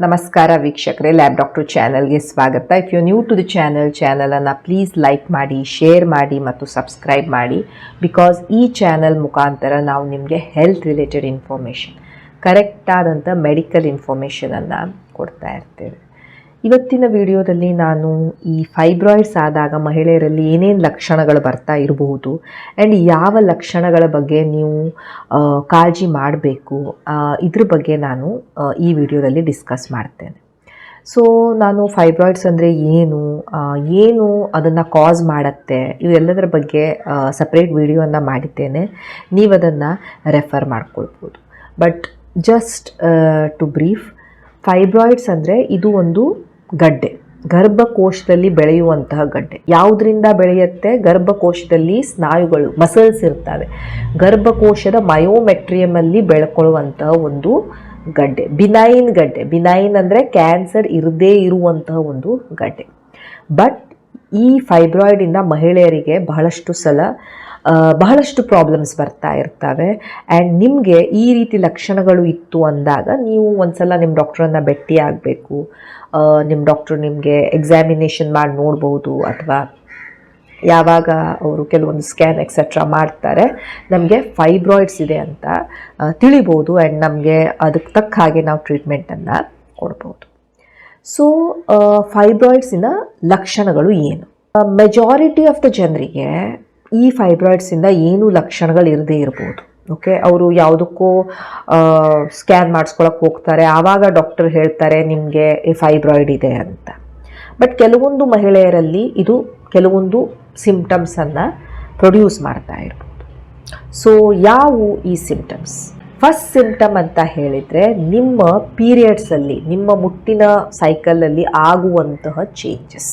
ನಮಸ್ಕಾರ ವೀಕ್ಷಕರೇ, lab doctor ಚಾನೆಲ್ಗೆ ಸ್ವಾಗತ. If you new to the ಚಾನಲನ್ನು ಪ್ಲೀಸ್ ಲೈಕ್ ಮಾಡಿ, ಶೇರ್ ಮಾಡಿ ಮತ್ತು ಸಬ್ಸ್ಕ್ರೈಬ್ ಮಾಡಿ. ಬಿಕಾಸ್ ಈ ಚಾನಲ್ ಮುಖಾಂತರ ನಾವು ನಿಮಗೆ ಹೆಲ್ತ್ ರಿಲೇಟೆಡ್ ಇನ್ಫಾರ್ಮೇಷನ್, ಕರೆಕ್ಟಾದಂಥ ಮೆಡಿಕಲ್ ಇನ್ಫಾರ್ಮೇಷನನ್ನು ಕೊಡ್ತಾ ಇರ್ತೇವೆ. ಇವತ್ತಿನ ವಿಡಿಯೋದಲ್ಲಿ ನಾನು ಈ ಫೈಬ್ರಾಯ್ಡ್ಸ್ ಆದಾಗ ಮಹಿಳೆಯರಲ್ಲಿ ಏನೇನು ಲಕ್ಷಣಗಳು ಬರ್ತಾ ಇರಬಹುದು ಆ್ಯಂಡ್ ಯಾವ ಲಕ್ಷಣಗಳ ಬಗ್ಗೆ ನೀವು ಕಾಳಜಿ ಮಾಡಬೇಕು, ಇದ್ರ ಬಗ್ಗೆ ನಾನು ಈ ವಿಡಿಯೋದಲ್ಲಿ ಡಿಸ್ಕಸ್ ಮಾಡ್ತೇನೆ. ಸೊ ನಾನು ಫೈಬ್ರಾಯ್ಡ್ಸ್ ಅಂದರೆ ಏನು ಅದನ್ನು ಕಾಸ್ ಮಾಡುತ್ತೆ, ಇವೆಲ್ಲದರ ಬಗ್ಗೆ ಸಪ್ರೇಟ್ ವಿಡಿಯೋವನ್ನು ಮಾಡಿದ್ದೇನೆ. ನೀವು ಅದನ್ನು ರೆಫರ್ ಮಾಡ್ಕೊಳ್ಬೋದು. But just to brief, fibroids ಅಂದರೆ ಇದು ಒಂದು ಗಡ್ಡೆ, ಗರ್ಭಕೋಶದಲ್ಲಿ ಬೆಳೆಯುವಂತಹ ಗಡ್ಡೆ. ಯಾವುದರಿಂದ ಬೆಳೆಯುತ್ತೆ? ಗರ್ಭಕೋಶದಲ್ಲಿ ಸ್ನಾಯುಗಳು, ಮಸಲ್ಸ್ ಇರ್ತವೆ. ಗರ್ಭಕೋಶದ ಮಯೋಮೆಟ್ರಿಯಮಲ್ಲಿ ಬೆಳ್ಕೊಳ್ಳುವಂತಹ ಒಂದು ಗಡ್ಡೆ, ಬಿನೈನ್ ಗಡ್ಡೆ. ಬಿನೈನ್ ಅಂದರೆ ಕ್ಯಾನ್ಸರ್ ಇರದೇ ಇರುವಂತಹ ಒಂದು ಗಡ್ಡೆ. ಬಟ್ ಈ ಫೈಬ್ರಾಯ್ಡಿಂದ ಮಹಿಳೆಯರಿಗೆ ಬಹಳಷ್ಟು ಪ್ರಾಬ್ಲಮ್ಸ್ ಬರ್ತಾ ಇರ್ತವೆ. ಆ್ಯಂಡ್ ನಿಮಗೆ ಈ ರೀತಿ ಲಕ್ಷಣಗಳು ಇತ್ತು ಅಂದಾಗ ನೀವು ಒಂದ್ಸಲ ನಿಮ್ಮ ಡಾಕ್ಟ್ರನ್ನು ಭೇಟಿ ಆಗಬೇಕು. ನಿಮ್ಮ ಡಾಕ್ಟ್ರು ನಿಮಗೆ ಎಕ್ಸಾಮಿನೇಷನ್ ಮಾಡಿ ನೋಡ್ಬೋದು, ಅಥವಾ ಯಾವಾಗ ಅವರು ಕೆಲವೊಂದು ಸ್ಕ್ಯಾನ್ ಎಕ್ಸೆಟ್ರಾ ಮಾಡ್ತಾರೆ, ನಮಗೆ ಫೈಬ್ರಾಯ್ಡ್ಸ್ ಇದೆ ಅಂತ ತಿಳಿಬೋದು. ಆ್ಯಂಡ್ ನಮಗೆ ಅದಕ್ಕೆ ತಕ್ಕ ಹಾಗೆ ನಾವು ಟ್ರೀಟ್ಮೆಂಟನ್ನು ಕೊಡ್ಬೋದು. ಸೊ ಫೈಬ್ರಾಯ್ಡ್ಸಿನ ಲಕ್ಷಣಗಳು ಏನು? ಮೆಜಾರಿಟಿ ಆಫ್ ದ ಜನರಿಗೆ ಈ ಫೈಬ್ರಾಯ್ಡ್ಸಿಂದ ಏನು ಲಕ್ಷಣಗಳು ಇರದೇ ಇರ್ಬೋದು. ಓಕೆ, ಅವರು ಯಾವುದಕ್ಕೂ ಸ್ಕ್ಯಾನ್ ಮಾಡಿಸ್ಕೊಳಕ್ಕೆ ಹೋಗ್ತಾರೆ, ಆವಾಗ ಡಾಕ್ಟರ್ ಹೇಳ್ತಾರೆ ನಿಮಗೆ ಈ ಫೈಬ್ರಾಯ್ಡ್ ಇದೆ ಅಂತ. ಬಟ್ ಕೆಲವೊಂದು ಮಹಿಳೆಯರಲ್ಲಿ ಇದು ಕೆಲವೊಂದು ಸಿಂಪ್ಟಮ್ಸನ್ನು ಪ್ರೊಡ್ಯೂಸ್ ಮಾಡ್ತಾ ಇರ್ಬೋದು. ಸೊ ಯಾವುವು ಈ ಸಿಂಪ್ಟಮ್ಸ್? ಫಸ್ಟ್ ಸಿಂಪ್ಟಮ್ ಅಂತ ಹೇಳಿದರೆ ನಿಮ್ಮ ಪೀರಿಯಡ್ಸಲ್ಲಿ, ನಿಮ್ಮ ಮುಟ್ಟಿನ ಸೈಕಲಲ್ಲಿ ಆಗುವಂತಹ ಚೇಂಜಸ್.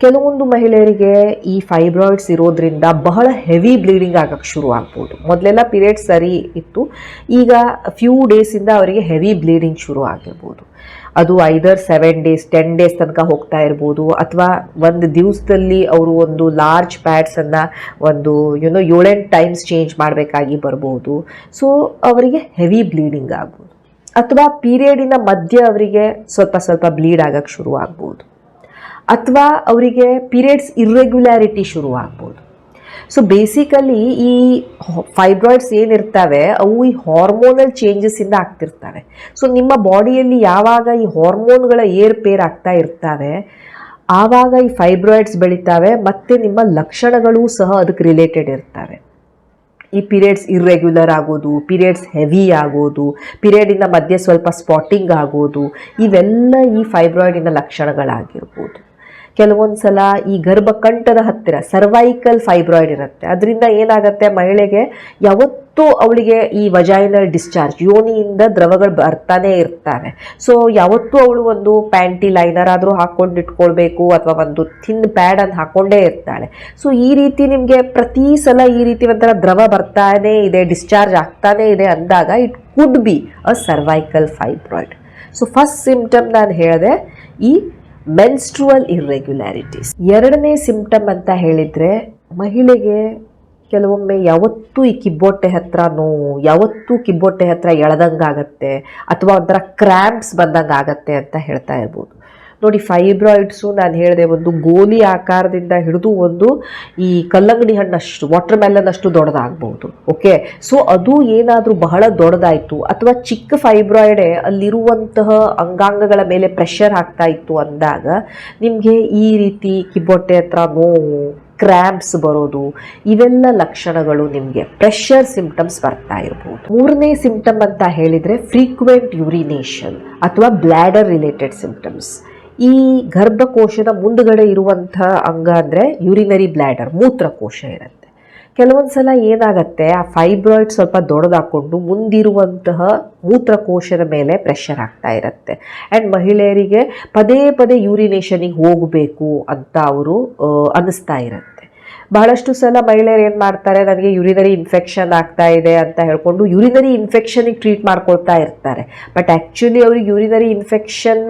ಕೆಲವೊಂದು ಮಹಿಳೆಯರಿಗೆ ಈ ಫೈಬ್ರಾಯ್ಡ್ಸ್ ಇರೋದ್ರಿಂದ ಬಹಳ ಹೆವಿ ಬ್ಲೀಡಿಂಗ್ ಆಗಕ್ಕೆ ಶುರು ಆಗ್ಬೋದು. ಮೊದಲೆಲ್ಲ ಪೀರಿಯಡ್ಸ್ ಸರಿ ಇತ್ತು, ಈಗ ಫ್ಯೂ ಡೇಸಿಂದ ಅವರಿಗೆ ಹೆವಿ ಬ್ಲೀಡಿಂಗ್ ಶುರು ಆಗಿರ್ಬೋದು. ಅದು ಐದರ್ 7 days 10 days ತನಕ ಹೋಗ್ತಾ ಇರ್ಬೋದು, ಅಥವಾ ಒಂದು ದಿವಸದಲ್ಲಿ ಅವರು ಒಂದು ಲಾರ್ಜ್ ಪ್ಯಾಡ್ಸನ್ನು ಒಂದು 7-8 ಟೈಮ್ಸ್ ಚೇಂಜ್ ಮಾಡಬೇಕಾಗಿ ಬರ್ಬೋದು. ಸೊ ಅವರಿಗೆ ಹೆವಿ ಬ್ಲೀಡಿಂಗ್ ಆಗ್ಬೋದು, ಅಥವಾ ಪೀರಿಯಡಿನ ಮಧ್ಯೆ ಅವರಿಗೆ ಸ್ವಲ್ಪ ಬ್ಲೀಡ್ ಆಗಕ್ಕೆ ಶುರು ಆಗ್ಬೋದು, ಅಥವಾ ಅವರಿಗೆ ಪೀರಿಯಡ್ಸ್ ಇರ್ರೆಗ್ಯುಲಾರಿಟಿ ಶುರು ಆಗ್ಬೋದು. ಸೊ ಬೇಸಿಕಲಿ ಈ ಫೈಬ್ರಾಯ್ಡ್ಸ್ ಏನಿರ್ತವೆ ಅವು ಈ ಹಾರ್ಮೋನಲ್ ಚೇಂಜಸ್ಸಿಂದ ಆಗ್ತಿರ್ತವೆ. ಸೊ ನಿಮ್ಮ ಬಾಡಿಯಲ್ಲಿ ಯಾವಾಗ ಈ ಹಾರ್ಮೋನ್ಗಳ ಏರ್ಪೇರ್ ಆಗ್ತಾ ಇರ್ತವೆ, ಆವಾಗ ಈ ಫೈಬ್ರಾಯ್ಡ್ಸ್ ಬೆಳಿತಾವೆ, ಮತ್ತು ನಿಮ್ಮ ಲಕ್ಷಣಗಳು ಸಹ ಅದಕ್ಕೆ ರಿಲೇಟೆಡ್ ಇರ್ತವೆ. ಈ ಪೀರಿಯಡ್ಸ್ ಇರ್ರೆಗ್ಯುಲರ್ ಆಗೋದು, ಪೀರಿಯಡ್ಸ್ ಹೆವಿ ಆಗೋದು, ಪೀರಿಯಡಿನ ಮಧ್ಯೆ ಸ್ವಲ್ಪ ಸ್ಪಾಟಿಂಗ್ ಆಗೋದು, ಇವೆಲ್ಲ ಈ ಫೈಬ್ರಾಯ್ಡಿನ ಲಕ್ಷಣಗಳಾಗಿರ್ಬೋದು. ಕೆಲವೊಂದು ಸಲ ಈ ಗರ್ಭಕಂಠದ ಹತ್ತಿರ ಸರ್ವೈಕಲ್ ಫೈಬ್ರಾಯ್ಡ್ ಇರುತ್ತೆ. ಅದರಿಂದ ಏನಾಗುತ್ತೆ, ಮಹಿಳೆಗೆ ಯಾವತ್ತೂ ಅವಳಿಗೆ ಈ ವಜೈನಲ್ ಡಿಸ್ಚಾರ್ಜ್, ಯೋನಿಯಿಂದ ದ್ರವಗಳು ಬರ್ತಾನೆ ಇರ್ತವೆ. ಸೊ ಯಾವತ್ತೂ ಅವಳು ಒಂದು ಪ್ಯಾಂಟಿ ಲೈನರ್ ಆದರೂ ಹಾಕ್ಕೊಂಡು ಇಟ್ಕೊಳ್ಬೇಕು, ಅಥವಾ ಒಂದು ಥಿನ್ ಪ್ಯಾಡನ್ನು ಹಾಕ್ಕೊಂಡೇ ಇರ್ತಾಳೆ. ಸೊ ಈ ರೀತಿ ನಿಮಗೆ ಪ್ರತಿ ಸಲ ಈ ರೀತಿ ಒಂಥರ ದ್ರವ ಬರ್ತಾನೆ ಇದೆ, ಡಿಸ್ಚಾರ್ಜ್ ಆಗ್ತಾನೆ ಇದೆ ಅಂದಾಗ it could be a cervical fibroid. So first symptom ನಾನು ಹೇಳಿದೆ, ಈ ಮೆನ್ಸ್ಟ್ರುವಲ್ ಇರ್ರೆಗ್ಯುಲಾರಿಟೀಸ್. ಎರಡನೇ ಸಿಂಪ್ಟಮ್ ಅಂತ ಹೇಳಿದರೆ, ಮಹಿಳೆಗೆ ಕೆಲವೊಮ್ಮೆ ಯಾವತ್ತೂ ಈ ಕಿಬ್ಬೊಟ್ಟೆ ಹತ್ರ ನೋವು, ಯಾವತ್ತೂ ಕಿಬ್ಬೊಟ್ಟೆ ಹತ್ರ ಎಳೆದಂಗಾಗತ್ತೆ, ಅಥವಾ ಒಂಥರ ಕ್ರ್ಯಾಂಪ್ಸ್ ಬಂದಂಗೆ ಆಗತ್ತೆ ಅಂತ ಹೇಳ್ತಾ ಇರ್ಬೋದು. ನೋಡಿ, ಫೈಬ್ರಾಯ್ಡ್ಸು ನಾನು ಹೇಳಿದೆ ಒಂದು ಗೋಲಿ ಆಕಾರದಿಂದ ಹಿಡಿದು ಒಂದು ಈ ಕಲ್ಲಂಗಡಿ ಹಣ್ಣಷ್ಟು, ವಾಟರ್ ಮೆಲನ್ ಅಷ್ಟು ದೊಡ್ಡದಾಗ್ಬೋದು. ಓಕೆ, ಸೊ ಅದು ಏನಾದರೂ ಬಹಳ ದೊಡ್ಡದಾಯಿತು, ಅಥವಾ ಚಿಕ್ಕ ಫೈಬ್ರಾಯ್ಡೆ ಅಲ್ಲಿರುವಂತಹ ಅಂಗಾಂಗಗಳ ಮೇಲೆ ಪ್ರೆಷರ್ ಆಗ್ತಾ ಇತ್ತು ಅಂದಾಗ ನಿಮಗೆ ಈ ರೀತಿ ಕಿಬ್ಬೊಟ್ಟೆ ಹತ್ರ ನೋವು, ಕ್ರ್ಯಾಂಪ್ಸ್ ಬರೋದು, ಇವೆಲ್ಲ ಲಕ್ಷಣಗಳು ನಿಮಗೆ ಪ್ರೆಷರ್ ಸಿಂಪ್ಟಮ್ಸ್ ಬರ್ತಾ ಇರ್ಬೋದು. ಮೂರನೇ ಸಿಂಪ್ಟಮ್ ಅಂತ ಹೇಳಿದರೆ ಫ್ರೀಕ್ವೆಂಟ್ ಯೂರಿನೇಷನ್ ಅಥವಾ ಬ್ಲ್ಯಾಡರ್ ರಿಲೇಟೆಡ್ ಸಿಂಪ್ಟಮ್ಸ್. ಈ ಗರ್ಭಕೋಶದ ಮುಂದುಗಡೆ ಇರುವಂಥ ಅಂಗ ಅಂದರೆ ಯೂರಿನರಿ ಬ್ಲ್ಯಾಡರ್, ಮೂತ್ರಕೋಶ ಇರುತ್ತೆ. ಕೆಲವೊಂದು ಸಲ ಏನಾಗುತ್ತೆ, ಆ ಫೈಬ್ರಾಯ್ಡ್ ಸ್ವಲ್ಪ ದೊಡ್ಡದಾಕೊಂಡು ಮುಂದಿರುವಂತಹ ಮೂತ್ರಕೋಶದ ಮೇಲೆ ಪ್ರೆಷರ್ ಆಗ್ತಾ ಇರುತ್ತೆ. ಆ್ಯಂಡ್ ಮಹಿಳೆಯರಿಗೆ ಪದೇ ಯೂರಿನೇಷನಿಗೆ ಹೋಗಬೇಕು ಅಂತ ಅವರು ಅನ್ನಿಸ್ತಾ ಇರುತ್ತೆ. ಬಹಳಷ್ಟು ಸಲ ಮಹಿಳೆಯರು ಏನು ಮಾಡ್ತಾರೆ, ನನಗೆ ಯೂರಿನರಿ ಇನ್ಫೆಕ್ಷನ್ ಆಗ್ತಾ ಇದೆ ಅಂತ ಹೇಳ್ಕೊಂಡು ಯೂರಿನರಿ ಇನ್ಫೆಕ್ಷನಿಗೆ ಟ್ರೀಟ್ ಮಾಡ್ಕೊಳ್ತಾ ಇರ್ತಾರೆ. ಬಟ್ ಆ್ಯಕ್ಚುಲಿ ಅವ್ರಿಗೆ ಯೂರಿನರಿ ಇನ್ಫೆಕ್ಷನ್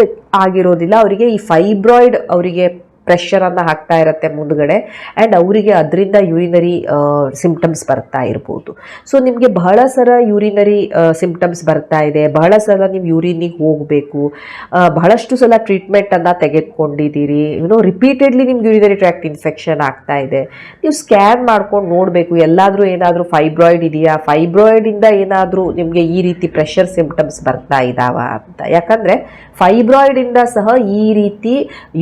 ಆಗಿರೋದಿಲ್ಲ, ಅವರಿಗೆ ಈ ಫೈಬ್ರಾಯ್ಡ್ ಅವರಿಗೆ ಪ್ರೆಷರನ್ನು ಹಾಕ್ತಾ ಇರುತ್ತೆ ಮುಂದ್ಗಡೆ, ಆ್ಯಂಡ್ ಅವರಿಗೆ ಅದರಿಂದ ಯೂರಿನರಿ ಸಿಂಪ್ಟಮ್ಸ್ ಬರ್ತಾ ಇರ್ಬೋದು. ಸೊ ನಿಮಗೆ ಬಹಳ ಸಲ ಯೂರಿನರಿ ಸಿಂಪ್ಟಮ್ಸ್ ಬರ್ತಾ ಇದೆ, ಬಹಳ ಸಲ ನೀವು ಯೂರಿನಿಗೆ ಹೋಗಬೇಕು, ಬಹಳಷ್ಟು ಸಲ ಟ್ರೀಟ್ಮೆಂಟನ್ನು ತೆಗೆದುಕೊಂಡಿದ್ದೀರಿ, ರಿಪೀಟೆಡ್ಲಿ ನಿಮ್ಗೆ ಯೂರಿನರಿ ಟ್ರ್ಯಾಕ್ಟ್ ಇನ್ಫೆಕ್ಷನ್ ಆಗ್ತಾ ಇದೆ. ನೀವು ಸ್ಕ್ಯಾನ್ ಮಾಡ್ಕೊಂಡು ನೋಡಬೇಕು ಎಲ್ಲಾದರೂ ಏನಾದರೂ ಫೈಬ್ರಾಯ್ಡ್ ಇದೆಯಾ, ಫೈಬ್ರಾಯ್ಡಿಂದ ಏನಾದರೂ ನಿಮಗೆ ಈ ರೀತಿ ಪ್ರೆಷರ್ ಸಿಂಪ್ಟಮ್ಸ್ ಬರ್ತಾ ಇದ್ದಾವ ಅಂತ. ಯಾಕಂದರೆ ಫೈಬ್ರಾಯ್ಡಿಂದ ಸಹ ಈ ರೀತಿ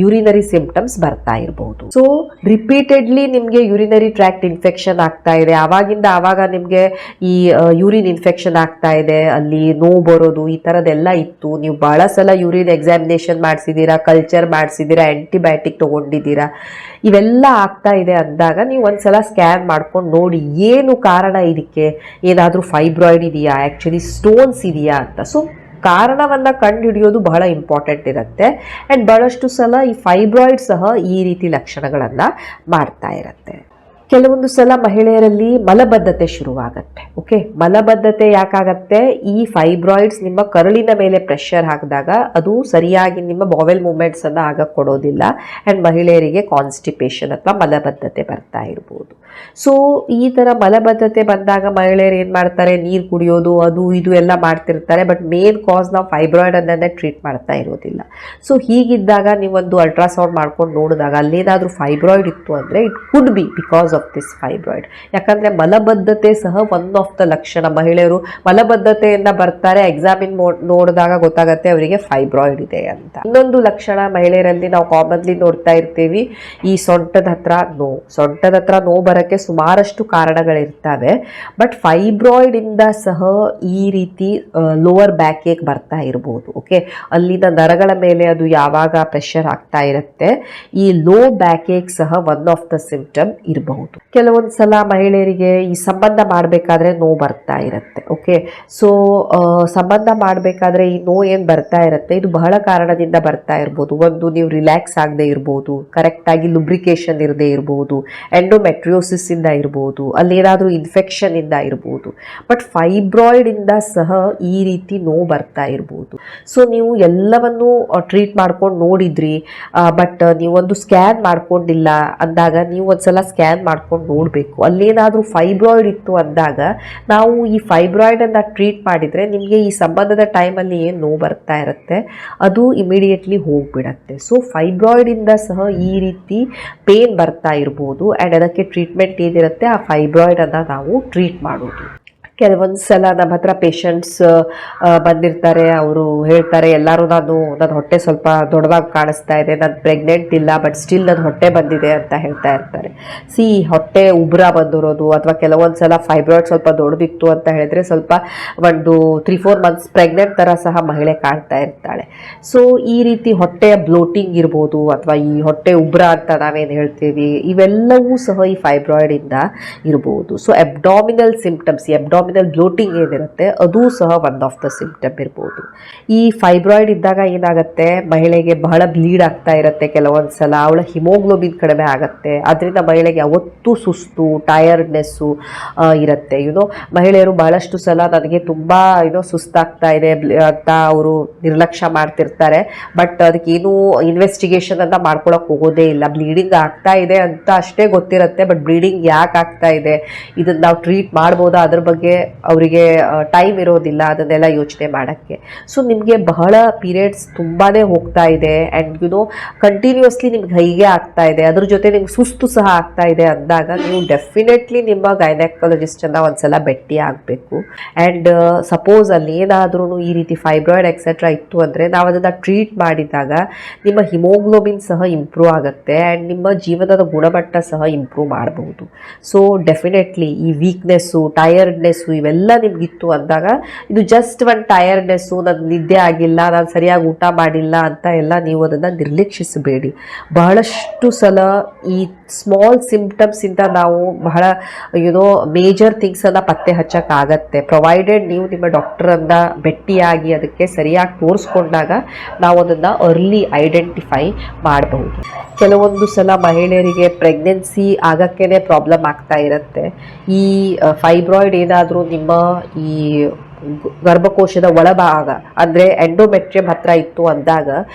ಯೂರಿನರಿ ಸಿಂಪ್ಟಮ್ಸ್ ಬರ್ತಾ ಇರಬಹುದು. ಸೊ ರಿಪೀಟೆಡ್ಲಿ ನಿಮಗೆ ಯೂರಿನರಿ ಟ್ರ್ಯಾಕ್ಟ್ ಇನ್ಫೆಕ್ಷನ್ ಆಗ್ತಾ ಇದೆ, ಆವಾಗಿಂದ ಆವಾಗ ನಿಮಗೆ ಈ ಯೂರಿನ್ ಇನ್ಫೆಕ್ಷನ್ ಆಗ್ತಾ ಇದೆ, ಅಲ್ಲಿ ನೋವು ಬರೋದು, ಈ ಥರದ್ದೆಲ್ಲ ಇತ್ತು, ನೀವು ಭಾಳ ಸಲ ಯೂರಿನ್ ಎಕ್ಸಾಮಿನೇಷನ್ ಮಾಡಿಸಿದ್ದೀರಾ, ಕಲ್ಚರ್ ಮಾಡಿಸಿದ್ದೀರಾ, ಆ್ಯಂಟಿಬಯೋಟಿಕ್ ತೊಗೊಂಡಿದ್ದೀರಾ, ಇವೆಲ್ಲ ಆಗ್ತಾ ಇದೆ ಅಂದಾಗ ನೀವು ಒಂದ್ಸಲ ಸ್ಕ್ಯಾನ್ ಮಾಡ್ಕೊಂಡು ನೋಡಿ ಏನು ಕಾರಣ, ಇದಕ್ಕೆ ಏನಾದರೂ ಫೈಬ್ರಾಯ್ಡ್ ಇದೆಯಾ, ಆ್ಯಕ್ಚುಲಿ ಸ್ಟೋನ್ಸ್ ಇದೆಯಾ ಅಂತ. ಸೊ ಕಾರಣವನ್ನು ಕಂಡುಹಿಡಿಯೋದು ಬಹಳ ಇಂಪಾರ್ಟೆಂಟ್ ಇರುತ್ತೆ. ಆ್ಯಂಡ್ ಬಹಳಷ್ಟು ಸಲ ಈ ಫೈಬ್ರಾಯ್ಡ್ ಸಹ ಈ ರೀತಿ ಲಕ್ಷಣಗಳನ್ನು ಮಾಡ್ತಾ ಇರುತ್ತೆ. ಕೆಲವೊಂದು ಸಲ ಮಹಿಳೆಯರಲ್ಲಿ ಮಲಬದ್ಧತೆ ಶುರುವಾಗತ್ತೆ. ಓಕೆ, ಮಲಬದ್ಧತೆ ಯಾಕಾಗತ್ತೆ? ಈ ಫೈಬ್ರಾಯ್ಡ್ಸ್ ನಿಮ್ಮ ಕರುಳಿನ ಮೇಲೆ ಪ್ರೆಷರ್ ಹಾಕಿದಾಗ ಅದು ಸರಿಯಾಗಿ ನಿಮ್ಮ ಬಾವೆಲ್ ಮೂವ್ಮೆಂಟ್ಸನ್ನು ಆಗಕ್ಕೆ ಕೊಡೋದಿಲ್ಲ, ಆ್ಯಂಡ್ ಮಹಿಳೆಯರಿಗೆ ಕಾನ್ಸ್ಟಿಪೇಷನ್ ಅಥವಾ ಮಲಬದ್ಧತೆ ಬರ್ತಾ ಇರ್ಬೋದು. ಸೊ ಈ ಥರ ಮಲಬದ್ಧತೆ ಬಂದಾಗ ಮಹಿಳೆಯರು ಏನು ಮಾಡ್ತಾರೆ, ನೀರು ಕುಡಿಯೋದು ಅದು ಇದು ಎಲ್ಲ ಮಾಡ್ತಿರ್ತಾರೆ, ಬಟ್ ಮೇನ್ ಕಾಸ್ ನಾವು ಫೈಬ್ರಾಯ್ಡ್ ಅನ್ನೋದೇ ಟ್ರೀಟ್ ಮಾಡ್ತಾ ಇರೋದಿಲ್ಲ. ಸೊ ಹೀಗಿದ್ದಾಗ ನೀವೊಂದು ಅಲ್ಟ್ರಾಸೌಂಡ್ ಮಾಡ್ಕೊಂಡು ನೋಡಿದಾಗ ಅಲ್ಲೇನಾದರೂ ಫೈಬ್ರಾಯ್ಡ್ ಇತ್ತು ಅಂದರೆ it could be because of this fibroid. ಯಾಕಂದರೆ ಮಲಬದ್ಧತೆ ಸಹ ಒನ್ ಆಫ್ ದ ಲಕ್ಷಣ. ಮಹಿಳೆಯರು ಮಲಬದ್ಧತೆಯಿಂದ ಬರ್ತಾರೆ, ಎಕ್ಸಾಮಿನ್ ನೋಡಿದಾಗ ಗೊತ್ತಾಗುತ್ತೆ ಅವರಿಗೆ ಫೈಬ್ರಾಯ್ಡ್ ಇದೆ ಅಂತ. ಇನ್ನೊಂದು ಲಕ್ಷಣ ಮಹಿಳೆಯರಲ್ಲಿ ನಾವು ಕಾಮನ್ಲಿ ನೋಡ್ತಾ ಇರ್ತೀವಿ, ಈ ಸೊಂಟದ ಹತ್ರ ನೋವು ಬರೋಕ್ಕೆ ಸುಮಾರಷ್ಟು ಕಾರಣಗಳಿರ್ತವೆ, ಬಟ್ ಫೈಬ್ರಾಯ್ಡ್ ಇಂದ ಸಹ ಈ ರೀತಿ ಲೋವರ್ ಬ್ಯಾಕ್ ಏಕ್ ಬರ್ತಾ ಇರ್ಬೋದು. ಓಕೆ, ಅಲ್ಲಿನ ನರಗಳ ಮೇಲೆ ಅದು ಯಾವಾಗ ಪ್ರೆಷರ್ ಆಗ್ತಾ ಇರುತ್ತೆ, ಈ ಲೋ ಬ್ಯಾಕ್ ಏಕ್ ಸಹ ಒನ್ ಆಫ್ ದ ಸಿಂಪ್ಟಮ್ ಇರಬಹುದು. ಕೆಲವೊಂದು ಸಲ ಮಹಿಳೆಯರಿಗೆ ಈ ಸಂಬಂಧ ಮಾಡಬೇಕಾದ್ರೆ ನೋವು ಬರ್ತಾ ಇರುತ್ತೆ. ಓಕೆ, ಸೊ ಸಂಬಂಧ ಮಾಡಬೇಕಾದ್ರೆ ಈ ನೋವು ಏನು ಬರ್ತಾ ಇರುತ್ತೆ, ಇದು ಬಹಳ ಕಾರಣದಿಂದ ಬರ್ತಾ ಇರ್ಬೋದು. ಒಂದು, ನೀವು ರಿಲ್ಯಾಕ್ಸ್ ಆಗದೆ ಇರ್ಬೋದು, ಕರೆಕ್ಟಾಗಿ ಲುಬ್ರಿಕೇಶನ್ ಇರದೇ ಇರ್ಬೋದು, ಎಂಡೋಮೆಟ್ರಿಯೋಸಿಸ್ ಇಂದ ಇರ್ಬೋದು, ಅಲ್ಲೇನಾದರೂ ಇನ್ಫೆಕ್ಷನ್ ಇಂದ ಇರ್ಬೋದು, ಬಟ್ ಫೈಬ್ರಾಯ್ಡ್ ಇಂದ ಸಹ ಈ ರೀತಿ ನೋವು ಬರ್ತಾ ಇರ್ಬೋದು. ಸೊ ನೀವು ಎಲ್ಲವನ್ನೂ ಟ್ರೀಟ್ ಮಾಡ್ಕೊಂಡು ನೋಡಿದ್ರಿ, ಬಟ್ ನೀವೊಂದು ಸ್ಕ್ಯಾನ್ ಮಾಡ್ಕೊಂಡಿಲ್ಲ ಅಂದಾಗ ನೀವು ಒಂದ್ಸಲ ಸ್ಕ್ಯಾನ್ ಮಾಡ್ಕೊಂಡು ನೋಡಬೇಕು. ಅಲ್ಲೇನಾದರೂ ಫೈಬ್ರಾಯ್ಡ್ ಇತ್ತು ಅಂದಾಗ ನಾವು ಈ ಫೈಬ್ರಾಯ್ಡನ್ನು ಟ್ರೀಟ್ ಮಾಡಿದರೆ ನಿಮಗೆ ಈ ಸಂಬಂಧದ ಟೈಮಲ್ಲಿ ಏನು ನೋವು ಬರ್ತಾ ಇರುತ್ತೆ ಅದು ಇಮಿಡಿಯೇಟ್ಲಿ ಹೋಗಿಬಿಡತ್ತೆ. ಸೊ ಫೈಬ್ರಾಯ್ಡಿಂದ ಸಹ ಈ ರೀತಿ ಪೇನ್ ಬರ್ತಾ ಇರ್ಬೋದು, ಆ್ಯಂಡ್ ಅದಕ್ಕೆ ಟ್ರೀಟ್ಮೆಂಟ್ ಏನಿರುತ್ತೆ ಆ ಫೈಬ್ರಾಯ್ಡನ್ನು ನಾವು ಟ್ರೀಟ್ ಮಾಡೋದು. ಕೆಲವೊಂದು ಸಲ ನಮ್ಮ ಹತ್ರ ಪೇಷಂಟ್ಸ್ ಬಂದಿರ್ತಾರೆ, ಅವರು ಹೇಳ್ತಾರೆ ಎಲ್ಲರೂ ನನ್ನ ಹೊಟ್ಟೆ ಸ್ವಲ್ಪ ದೊಡ್ಡದಾಗಿ ಕಾಣಿಸ್ತಾ ಇದೆ, ನಾನು ಪ್ರೆಗ್ನೆಂಟ್ ಇಲ್ಲ ಬಟ್ ಸ್ಟಿಲ್ ನನ್ನ ಹೊಟ್ಟೆ ಬಂದಿದೆ ಅಂತ ಹೇಳ್ತಾ ಇರ್ತಾರೆ. ಹೊಟ್ಟೆ ಉಬ್ರ ಬಂದಿರೋದು ಅಥವಾ ಕೆಲವೊಂದು ಸಲ ಫೈಬ್ರಾಯ್ಡ್ ಸ್ವಲ್ಪ ದೊಡ್ಡದಿತ್ತು ಅಂತ ಹೇಳಿದ್ರೆ ಸ್ವಲ್ಪ ಒಂದು 3-4 ಮಂತ್ಸ್ ಪ್ರೆಗ್ನೆಂಟ್ ಥರ ಸಹ ಮಹಿಳೆ ಕಾಣ್ತಾ ಇರ್ತಾಳೆ. ಸೊ ಈ ರೀತಿ ಹೊಟ್ಟೆಯ ಬ್ಲೋಟಿಂಗ್ ಇರ್ಬೋದು ಅಥವಾ ಈ ಹೊಟ್ಟೆ ಉಬ್ರ ಅಂತ ನಾವೇನು ಹೇಳ್ತೀವಿ, ಇವೆಲ್ಲವೂ ಸಹ ಈ ಫೈಬ್ರಾಯ್ಡಿಂದ ಇರ್ಬೋದು. ಸೊ ಅಬ್ಡಾಮಿನಲ್ ಸಿಂಪ್ಟಮ್ಸ್, ಬ್ಲೋಟಿಂಗ್ ಏನಿರುತ್ತೆ ಅದು ಸಹ ಒನ್ ಆಫ್ ದ ಸಿಂಪ್ಟಮ್ ಇರ್ಬೋದು. ಈ ಫೈಬ್ರಾಯ್ಡ್ ಇದ್ದಾಗ ಏನಾಗುತ್ತೆ, ಮಹಿಳೆಗೆ ಬಹಳ ಬ್ಲೀಡ್ ಆಗ್ತಾ ಇರುತ್ತೆ, ಕೆಲವೊಂದು ಸಲ ಅವಳ ಹಿಮೋಗ್ಲೋಬಿನ್ ಕಡಿಮೆ ಆಗುತ್ತೆ, ಅದರಿಂದ ಮಹಿಳೆಗೆ ಯಾವತ್ತೂ ಸುಸ್ತು, ಟಯರ್ಡ್ನೆಸ್ಸು ಇರುತ್ತೆ. ಮಹಿಳೆಯರು ಬಹಳಷ್ಟು ಸಲ ನನಗೆ ತುಂಬ ಸುಸ್ತಾಗ್ತಾ ಇದೆ ಅಂತ ಅವರು ನಿರ್ಲಕ್ಷ್ಯ ಮಾಡ್ತಿರ್ತಾರೆ, ಬಟ್ ಅದಕ್ಕೇನು ಇನ್ವೆಸ್ಟಿಗೇಷನ್ ಅಂತ ಮಾಡ್ಕೊಳಕ್ಕೆ ಹೋಗೋದೇ ಇಲ್ಲ. ಬ್ಲೀಡಿಂಗ್ ಆಗ್ತಾ ಇದೆ ಅಂತ ಅಷ್ಟೇ ಗೊತ್ತಿರುತ್ತೆ, ಬಟ್ ಬ್ಲೀಡಿಂಗ್ ಯಾಕೆ ಆಗ್ತಾ ಇದೆ, ಇದನ್ನು ನಾವು ಟ್ರೀಟ್ ಮಾಡ್ಬೋದಾ, ಅದ್ರ ಬಗ್ಗೆ ಅವರಿಗೆ ಟೈಮ್ ಇರೋದಿಲ್ಲ ಅದನ್ನೆಲ್ಲ ಯೋಚನೆ ಮಾಡೋಕ್ಕೆ. ಸೊ ನಿಮಗೆ ಬಹಳ ಪೀರಿಯಡ್ಸ್ ತುಂಬಾ ಹೋಗ್ತಾ ಇದೆ, ಆ್ಯಂಡ್ ಕಂಟಿನ್ಯೂಸ್ಲಿ ನಿಮ್ಗೆ ಹೀಗೆ ಆಗ್ತಾ ಇದೆ, ಅದ್ರ ಜೊತೆ ನಿಮ್ಗೆ ಸುಸ್ತು ಸಹ ಆಗ್ತಾ ಇದೆ ಅಂದಾಗ ನೀವು ಡೆಫಿನೆಟ್ಲಿ ನಿಮ್ಮ ಗೈನಕಾಲಜಿಸ್ಟನ್ನು ಒಂದ್ಸಲ ಭೇಟಿ ಆಗಬೇಕು. ಆ್ಯಂಡ್ ಸಪೋಸ್ ಅಲ್ಲಿ ಏನಾದ್ರೂ ಈ ರೀತಿ ಫೈಬ್ರಾಯ್ಡ್ ಎಕ್ಸೆಟ್ರಾ ಇತ್ತು ಅಂದರೆ ನಾವು ಅದನ್ನು ಟ್ರೀಟ್ ಮಾಡಿದಾಗ ನಿಮ್ಮ ಹಿಮೋಗ್ಲೋಬಿನ್ ಸಹ ಇಂಪ್ರೂವ್ ಆಗುತ್ತೆ, ಆ್ಯಂಡ್ ನಿಮ್ಮ ಜೀವನದ ಗುಣಮಟ್ಟ ಸಹ ಇಂಪ್ರೂವ್ ಮಾಡಬಹುದು. ಸೊ ಡೆಫಿನೆಟ್ಲಿ ಈ ವೀಕ್ನೆಸ್ಸು, ಟಯರ್ಡ್ನೆಸ್ಸು ಇವೆಲ್ಲ ನಿಮಗಿತ್ತು ಅಂದಾಗ ಇದು ಜಸ್ಟ್ ಒಂದು ಟಯರ್ಡ್ನೆಸ್ಸು, ನಾನು ನಿದ್ದೆ ಆಗಿಲ್ಲ, ನಾನು ಸರಿಯಾಗಿ ಊಟ ಮಾಡಿಲ್ಲ ಅಂತ ಎಲ್ಲ ನೀವು ಅದನ್ನು ನಿರ್ಲಕ್ಷಿಸಬೇಡಿ. ಬಹಳಷ್ಟು ಸಲ ಈ ಸ್ಮಾಲ್ ಸಿಂಪ್ಟಮ್ಸಿಂದ ನಾವು ಬಹಳ ಮೇಜರ್ ಥಿಂಗ್ಸನ್ನು ಪತ್ತೆ ಹಚ್ಚೋಕ್ಕಾಗತ್ತೆ, ಪ್ರೊವೈಡೆಡ್ ನೀವು ನಿಮ್ಮ ಡಾಕ್ಟರನ್ನು ಭೇಟಿಯಾಗಿ ಅದಕ್ಕೆ ಸರಿಯಾಗಿ ತೋರಿಸ್ಕೊಂಡಾಗ ನಾವು ಅದನ್ನು ಅರ್ಲಿ ಐಡೆಂಟಿಫೈ ಮಾಡಬಹುದು. ಕೆಲವೊಂದು ಸಲ ಮಹಿಳೆಯರಿಗೆ ಪ್ರೆಗ್ನೆನ್ಸಿ ಆಗೋಕ್ಕೇ ಪ್ರಾಬ್ಲಮ್ ಆಗ್ತಾ ಇರುತ್ತೆ. ಈ ಫೈಬ್ರಾಯ್ಡ್ ಏನಾದರೂ ನಿಮ್ಮ ಈ ಗರ್ಭಕೋಶದ ಒಳಭಾಗ ಅಂದರೆ ಎಂಡೋಮೆಟ್ರಿಯಂ ಹತ್ರ ಇತ್ತು ಅಂದಾಗ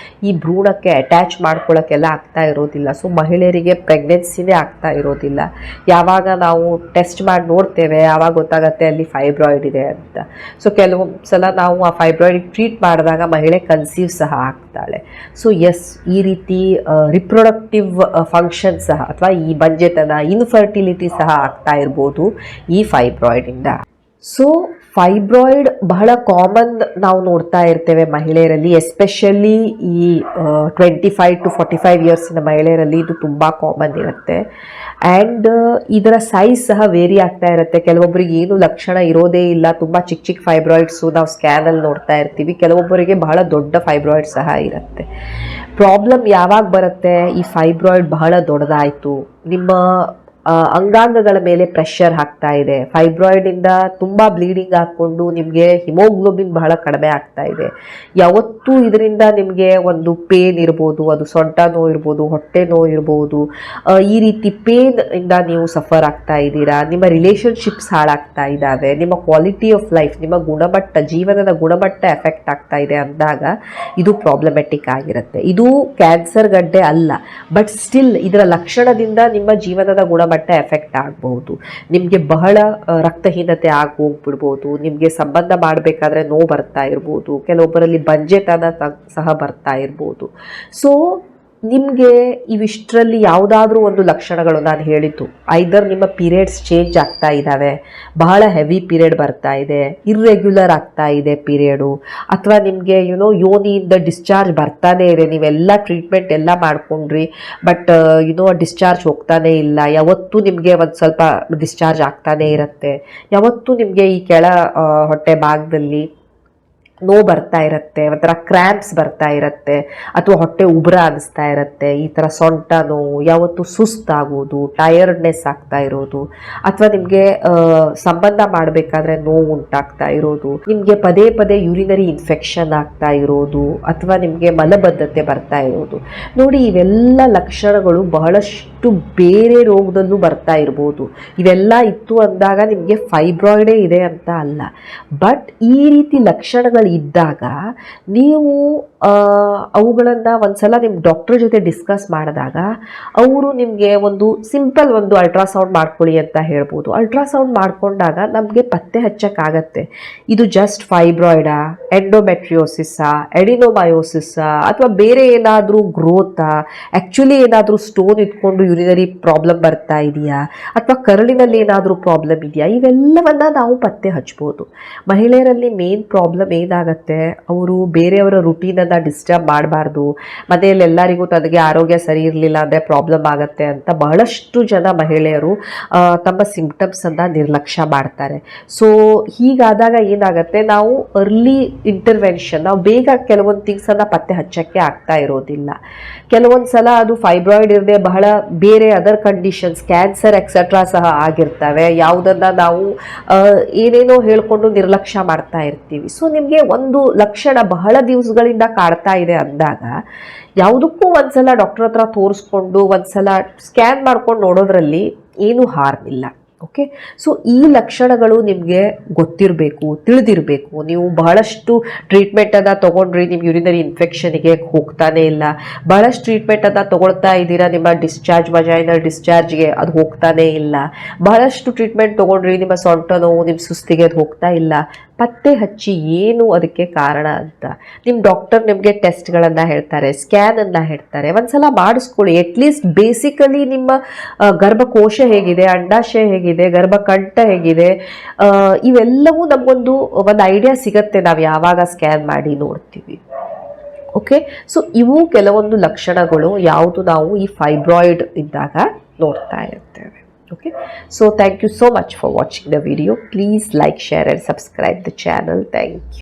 ಈ ಭ್ರೂಣಕ್ಕೆ ಅಟ್ಯಾಚ್ ಮಾಡ್ಕೊಳ್ಳೋಕ್ಕೆಲ್ಲ ಆಗ್ತಾ ಇರೋದಿಲ್ಲ. ಸೊ ಮಹಿಳೆಯರಿಗೆ ಪ್ರೆಗ್ನೆನ್ಸಿನೇ ಆಗ್ತಾ ಇರೋದಿಲ್ಲ. ಯಾವಾಗ ನಾವು ಟೆಸ್ಟ್ ಮಾಡಿ ನೋಡ್ತೇವೆ ಆವಾಗ ಗೊತ್ತಾಗತ್ತೆ ಅಲ್ಲಿ ಫೈಬ್ರಾಯ್ಡ್ ಇದೆ ಅಂತ. ಸೊ ಕೆಲವೊಂದು ಸಲ ನಾವು ಆ ಫೈಬ್ರಾಯ್ಡ್ ಟ್ರೀಟ್ ಮಾಡಿದಾಗ ಮಹಿಳೆ ಕನ್ಸೀವ್ ಸಹ ಆಗ್ತಾಳೆ. ಸೊ ಎಸ್, ಈ ರೀತಿ ರಿಪ್ರೊಡಕ್ಟಿವ್ ಫಂಕ್ಷನ್ ಸಹ ಅಥವಾ ಈ ಬಂಜೆತನ ಇನ್ಫರ್ಟಿಲಿಟಿ ಸಹ ಆಗ್ತಾ ಇರ್ಬೋದು ಈ ಫೈಬ್ರಾಯ್ಡಿಂದ. ಸೊ ಫೈಬ್ರಾಯ್ಡ್ ಬಹಳ ಕಾಮನ್ ನಾವು ನೋಡ್ತಾ ಇರ್ತೇವೆ ಮಹಿಳೆಯರಲ್ಲಿ, ಎಸ್ಪೆಷಲಿ ಈ 25 to 45 ಇಯರ್ಸಿನ ಮಹಿಳೆಯರಲ್ಲಿ ಇದು ತುಂಬ ಕಾಮನ್ ಇರುತ್ತೆ. ಆ್ಯಂಡ್ ಇದರ ಸೈಜ್ ಸಹ ವೇರಿ ಆಗ್ತಾ ಇರುತ್ತೆ. ಕೆಲವೊಬ್ಬರಿಗೆ ಏನು ಲಕ್ಷಣ ಇರೋದೇ ಇಲ್ಲ, ತುಂಬ ಚಿಕ್ಕ ಚಿಕ್ಕ ಫೈಬ್ರಾಯ್ಡ್ಸು ನಾವು ಸ್ಕ್ಯಾನಲ್ಲಿ ನೋಡ್ತಾ ಇರ್ತೀವಿ. ಕೆಲವೊಬ್ಬರಿಗೆ ಬಹಳ ದೊಡ್ಡ ಫೈಬ್ರಾಯ್ಡ್ ಸಹ ಇರುತ್ತೆ. ಪ್ರಾಬ್ಲಮ್ ಯಾವಾಗ ಬರುತ್ತೆ, ಈ ಫೈಬ್ರಾಯ್ಡ್ ಬಹಳ ದೊಡ್ಡದಾಯಿತು, ನಿಮ್ಮ ಅಂಗಾಂಗಗಳ ಮೇಲೆ ಪ್ರೆಷರ್ ಹಾಕ್ತಾ ಇದೆ, ಫೈಬ್ರಾಯ್ಡಿಂದ ತುಂಬ ಬ್ಲೀಡಿಂಗ್ ಹಾಕ್ಕೊಂಡು ನಿಮಗೆ ಹಿಮೋಗ್ಲೋಬಿನ್ ಬಹಳ ಕಡಿಮೆ ಆಗ್ತಾ ಇದೆ, ಯಾವತ್ತೂ ಇದರಿಂದ ನಿಮಗೆ ಒಂದು ಪೇನ್ ಇರ್ಬೋದು, ಅದು ಸೊಂಟ ನೋವು ಇರ್ಬೋದು, ಹೊಟ್ಟೆ ನೋವು ಇರ್ಬೋದು, ಈ ರೀತಿ ಪೇನ್ ಇಂದ ನೀವು ಸಫರ್ ಆಗ್ತಾ ಇದ್ದೀರಾ, ನಿಮ್ಮ ರಿಲೇಷನ್ಶಿಪ್ಸ್ ಹಾಳಾಗ್ತಾ ಇದ್ದಾವೆ, ನಿಮ್ಮ ಕ್ವಾಲಿಟಿ ಆಫ್ ಲೈಫ್, ನಿಮ್ಮ ಗುಣಮಟ್ಟ, ಜೀವನದ ಗುಣಮಟ್ಟ ಎಫೆಕ್ಟ್ ಆಗ್ತಾ ಇದೆ ಅಂದಾಗ ಇದು ಪ್ರಾಬ್ಲಮೆಟಿಕ್ ಆಗಿರುತ್ತೆ. ಇದು ಕ್ಯಾನ್ಸರ್ ಗಡ್ಡೆ ಅಲ್ಲ, ಬಟ್ ಸ್ಟಿಲ್ ಇದರ ಲಕ್ಷಣದಿಂದ ನಿಮ್ಮ ಜೀವನದ ಗುಣಮಟ್ಟ ಎಫೆಕ್ಟ್ ಆಗಬಹುದು. ನಿಮಗೆ ಬಹಳ ರಕ್ತಹೀನತೆ ಹೋಗ್ಬಿಡ್ಬೋದು, ನಿಮಗೆ ಸಂಬಂಧ ಮಾಡಬೇಕಾದ್ರೆ ನೋವು ಬರ್ತಾ ಇರ್ಬೋದು, ಕೆಲವೊಬ್ಬರಲ್ಲಿ ಬಂಜೆತನ ಸಹ ಬರ್ತಾ ಇರ್ಬೋದು. ಸೊ ನಿಮಗೆ ಇವಿಷ್ಟರಲ್ಲಿ ಯಾವುದಾದ್ರೂ ಒಂದು ಲಕ್ಷಣಗಳು ನಾನು ಹೇಳಿದ್ದು, ಐದರ್ ನಿಮ್ಮ ಪೀರಿಯಡ್ಸ್ ಚೇಂಜ್ ಆಗ್ತಾ ಇದ್ದಾವೆ, ಬಹಳ ಹೆವಿ ಪೀರಿಯಡ್ ಬರ್ತಾ ಇದೆ, ಇರ್ರೆಗ್ಯುಲರ್ ಆಗ್ತಾ ಇದೆ ಪೀರಿಯಡು, ಅಥವಾ ನಿಮಗೆ ಯೋನಿಯಿಂದ ಡಿಸ್ಚಾರ್ಜ್ ಬರ್ತಾನೆ ಇದೆ, ನೀವೆಲ್ಲ ಟ್ರೀಟ್ಮೆಂಟ್ ಎಲ್ಲ ಮಾಡ್ಕೊಂಡ್ರಿ ಬಟ್ ಡಿಸ್ಚಾರ್ಜ್ ಹೋಗ್ತಾನೆ ಇಲ್ಲ, ಯಾವತ್ತೂ ನಿಮಗೆ ಒಂದು ಸ್ವಲ್ಪ ಡಿಸ್ಚಾರ್ಜ್ ಆಗ್ತಾನೆ ಇರುತ್ತೆ, ಯಾವತ್ತೂ ನಿಮಗೆ ಈ ಕೆಳ ಹೊಟ್ಟೆ ಭಾಗದಲ್ಲಿ ನೋವು ಬರ್ತಾ ಇರುತ್ತೆ, ಒಂಥರ ಕ್ರ್ಯಾಂಪ್ಸ್ ಬರ್ತಾ ಇರುತ್ತೆ, ಅಥವಾ ಹೊಟ್ಟೆ ಉಬ್ರ ಅನಿಸ್ತಾ ಇರುತ್ತೆ, ಈ ಥರ ಸೊಂಟ ನೋವು, ಯಾವತ್ತು ಸುಸ್ತಾಗೋದು, ಟಯರ್ಡ್ನೆಸ್ ಆಗ್ತಾ ಇರೋದು, ಅಥವಾ ನಿಮಗೆ ಸಂಬಂಧ ಮಾಡಬೇಕಾದ್ರೆ ನೋವು ಉಂಟಾಗ್ತಾ ಇರೋದು, ನಿಮಗೆ ಪದೇ ಪದೇ ಯೂರಿನರಿ ಇನ್ಫೆಕ್ಷನ್ ಆಗ್ತಾ ಇರೋದು, ಅಥವಾ ನಿಮಗೆ ಮಲಬದ್ಧತೆ ಬರ್ತಾ ಇರೋದು. ನೋಡಿ, ಇವೆಲ್ಲ ಲಕ್ಷಣಗಳು ಬಹಳಷ್ಟು ಬೇರೆ ರೋಗದಲ್ಲೂ ಬರ್ತಾ ಇರ್ಬೋದು. ಇವೆಲ್ಲ ಇತ್ತು ಅಂದಾಗ ನಿಮಗೆ ಫೈಬ್ರಾಯ್ಡೇ ಇದೆ ಅಂತ ಅಲ್ಲ. ಬಟ್ ಈ ರೀತಿ ಲಕ್ಷಣಗಳು ಇದ್ದಾಗ ನೀವು ಅವುಗಳನ್ನು ಒಂದ್ಸಲ ನಿಮ್ಮ ಡಾಕ್ಟರ್ ಜೊತೆ ಡಿಸ್ಕಸ್ ಮಾಡಿದಾಗ ಅವರು ನಿಮಗೆ ಒಂದು ಸಿಂಪಲ್ ಒಂದು ಅಲ್ಟ್ರಾಸೌಂಡ್ ಮಾಡ್ಕೊಳ್ಳಿ ಅಂತ ಹೇಳ್ಬೋದು. ಅಲ್ಟ್ರಾಸೌಂಡ್ ಮಾಡಿಕೊಂಡಾಗ ನಮಗೆ ಪತ್ತೆ ಹಚ್ಚಕ್ಕಾಗತ್ತೆ ಇದು ಜಸ್ಟ್ ಫೈಬ್ರಾಯ್ಡಾ, ಎಂಡೋಮೆಟ್ರಿಯೋಸಿಸ್ಸಾ, ಎಡಿನೋಮಯೋಸಿಸ್ಸಾ, ಅಥವಾ ಬೇರೆ ಏನಾದರೂ ಗ್ರೋತಾ, ಆ್ಯಕ್ಚುಲಿ ಏನಾದರೂ ಸ್ಟೋನ್ ಇಟ್ಕೊಂಡು ಯೂರಿನರಿ ಪ್ರಾಬ್ಲಮ್ ಬರ್ತಾ ಇದೆಯಾ, ಅಥವಾ ಕರಳಿನಲ್ಲಿ ಏನಾದರೂ ಪ್ರಾಬ್ಲಮ್ ಇದೆಯಾ, ಇವೆಲ್ಲವನ್ನ ನಾವು ಪತ್ತೆ ಹಚ್ಬೋದು. ಮಹಿಳೆಯರಲ್ಲಿ ಮೇನ್ ಪ್ರಾಬ್ಲಮ್ ಏನಾಗುತ್ತೆ, ಅವರು ಬೇರೆಯವರ ರುಟೀನನ್ನು ಡಿಸ್ಟರ್ಬ್ ಮಾಡಬಾರ್ದು, ಮನೆಯಲ್ಲಿ ಎಲ್ಲರಿಗೂ ತನಗೆ ಆರೋಗ್ಯ ಸರಿ ಇರಲಿಲ್ಲ ಅಂದರೆ ಪ್ರಾಬ್ಲಮ್ ಆಗುತ್ತೆ ಅಂತ ಬಹಳಷ್ಟು ಜನ ಮಹಿಳೆಯರು ತಮ್ಮ ಸಿಂಪ್ಟಮ್ಸನ್ನು ನಿರ್ಲಕ್ಷ್ಯ ಮಾಡ್ತಾರೆ. ಸೊ ಹೀಗಾದಾಗ ಏನಾಗುತ್ತೆ, ನಾವು ಅರ್ಲಿ ಇಂಟರ್ವೆನ್ಷನ್, ನಾವು ಬೇಗ ಕೆಲವೊಂದು ಥಿಂಗ್ಸನ್ನು ಪತ್ತೆ ಹಚ್ಚಕ್ಕೆ ಆಗ್ತಾ ಇರೋದಿಲ್ಲ. ಕೆಲವೊಂದು ಸಲ ಅದು ಫೈಬ್ರಾಯ್ಡ್ ಇರದೆ ಬಹಳ ಬೇರೆ ಅದರ್ ಕಂಡೀಷನ್ಸ್, ಕ್ಯಾನ್ಸರ್ ಎಕ್ಸೆಟ್ರಾ ಸಹ ಆಗಿರ್ತವೆ, ಯಾವುದನ್ನು ನಾವು ಏನೇನೋ ಹೇಳ್ಕೊಂಡು ನಿರ್ಲಕ್ಷ್ಯ ಮಾಡ್ತಾ ಇರ್ತೀವಿ. ಸೊ ನಿಮಗೆ ಒಂದು ಲಕ್ಷಣ ಬಹಳ ದಿವಸಗಳಿಂದ ಕಾಡ್ತಾ ಇದೆ ಅಂದಾಗ ಯಾವುದಕ್ಕೂ ಒಂದ್ಸಲ ಡಾಕ್ಟರ್ ಹತ್ರ ತೋರಿಸ್ಕೊಂಡು ಒಂದ್ಸಲ ಸ್ಕ್ಯಾನ್ ಮಾಡ್ಕೊಂಡು ನೋಡೋದ್ರಲ್ಲಿ ಏನೂ ಹಾರ್ಮ್ ಇಲ್ಲ. ಓಕೆ, ಸೊ ಈ ಲಕ್ಷಣಗಳು ನಿಮಗೆ ಗೊತ್ತಿರಬೇಕು, ತಿಳಿದಿರಬೇಕು. ನೀವು ಬಹಳಷ್ಟು ಟ್ರೀಟ್ಮೆಂಟನ್ನು ತೊಗೊಂಡ್ರಿ, ನಿಮ್ಮ ಯೂರಿನರಿ ಇನ್ಫೆಕ್ಷನ್ಗೆ ಹೋಗ್ತಾನೆ ಇಲ್ಲ, ಬಹಳಷ್ಟು ಟ್ರೀಟ್ಮೆಂಟನ್ನು ತೊಗೊಳ್ತಾ ಇದ್ದೀರಾ, ನಿಮ್ಮ ಡಿಸ್ಚಾರ್ಜ್, ವಜೈನಲ್ ಡಿಸ್ಚಾರ್ಜ್ಗೆ ಅದು ಹೋಗ್ತಾನೆ ಇಲ್ಲ, ಬಹಳಷ್ಟು ಟ್ರೀಟ್ಮೆಂಟ್ ತೊಗೊಂಡ್ರಿ, ನಿಮ್ಮ ಸೊಂಟ ನೋವು, ನಿಮ್ಮ ಸುಸ್ತಿಗೆ ಅದು ಹೋಗ್ತಾ ಇಲ್ಲ. ಪತ್ತೆ ಹಚ್ಚಿ ಏನು ಅದಕ್ಕೆ ಕಾರಣ ಅಂತ. ನಿಮ್ಮ ಡಾಕ್ಟರ್ ನಿಮಗೆ ಟೆಸ್ಟ್ಗಳನ್ನು ಹೇಳ್ತಾರೆ, ಸ್ಕ್ಯಾನನ್ನು ಹೇಳ್ತಾರೆ, ಒಂದ್ಸಲ ಮಾಡಿಸ್ಕೊಳ್ಳಿ. ಅಟ್ಲೀಸ್ಟ್ ಬೇಸಿಕಲಿ ನಿಮ್ಮ ಗರ್ಭಕೋಶ ಹೇಗಿದೆ, ಅಂಡಾಶಯ ಹೇಗಿದೆ, ಗರ್ಭಕಂಠ ಹೇಗಿದೆ, ಇವೆಲ್ಲವೂ ನಮಗೊಂದು ಐಡಿಯಾ ಸಿಗತ್ತೆ ನಾವು ಯಾವಾಗ ಸ್ಕ್ಯಾನ್ ಮಾಡಿ ನೋಡ್ತೀವಿ. ಓಕೆ, ಸೊ ಇವು ಕೆಲವೊಂದು ಲಕ್ಷಣಗಳು ಯಾವುದು ನಾವು ಈ ಫೈಬ್ರಾಯ್ಡ್ ಇದ್ದಾಗ ನೋಡ್ತಾ ಇರ್ತೇವೆ. Okay, so thank you so much for watching the video. Please like, share and subscribe the channel. Thank you.